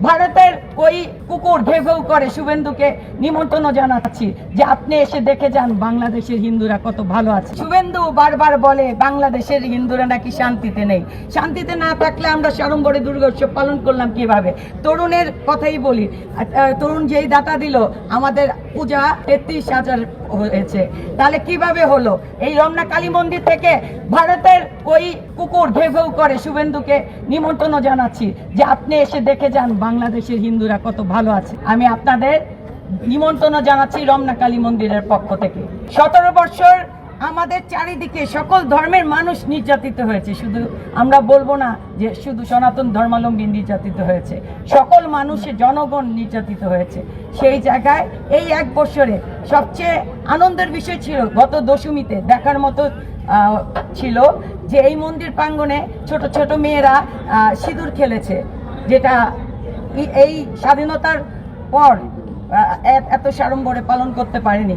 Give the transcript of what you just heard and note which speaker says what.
Speaker 1: ভারতের ওই কুকুর ঘেউ করে শুভেন্দুকে নিমন্ত্রণ জানাচ্ছি যে আপনি এসে দেখে যান বাংলাদেশের হিন্দুরা কত ভালো আছে। শুভেন্দু বারবার বলে বাংলাদেশের হিন্দুরা নাকি শান্তিতে নেই। শান্তিতে না থাকলে আমরা সাড়ম্বরে দুর্গোৎসব পালন করলাম কিভাবে? তরুণের কথাই বলি, তরুণ যেই দাতা দিল আমাদের পূজা 33,000 হয়েছে, তাহলে কিভাবে হলো? এই রমনা কালী মন্দির থেকে ভারতের ওই কুকুর ঘেউ করে শুভেন্দুকে নিমন্ত্রণ জানাচ্ছি যে আপনি এসে দেখে যান বাংলাদেশের হিন্দুরা কত ভালো আছে। আমি আপনাদের নিমন্ত্রণ জানাচ্ছি রমনা কালী মন্দিরের পক্ষ থেকে। 17 বছর আমাদের চারিদিকে সকল ধর্মের মানুষ নির্যাতিত হয়েছে। শুধু আমরা বলবো না যে শুধু সনাতন ধর্মাবলম্বী নির্যাতিত হয়েছে, সকল মানুষের জনগণ নির্যাতিত হয়েছে। সেই জায়গায় এই 1 বছরে সবচেয়ে আনন্দের বিষয় ছিল গত দশমীতে দেখার মতো ছিল যে এই মন্দির প্রাঙ্গণে ছোট ছোট মেয়েরা সিঁদুর খেলেছে, যেটা এই স্বাধীনতার পর এত সাড়ম্বরে পালন করতে পারেনি।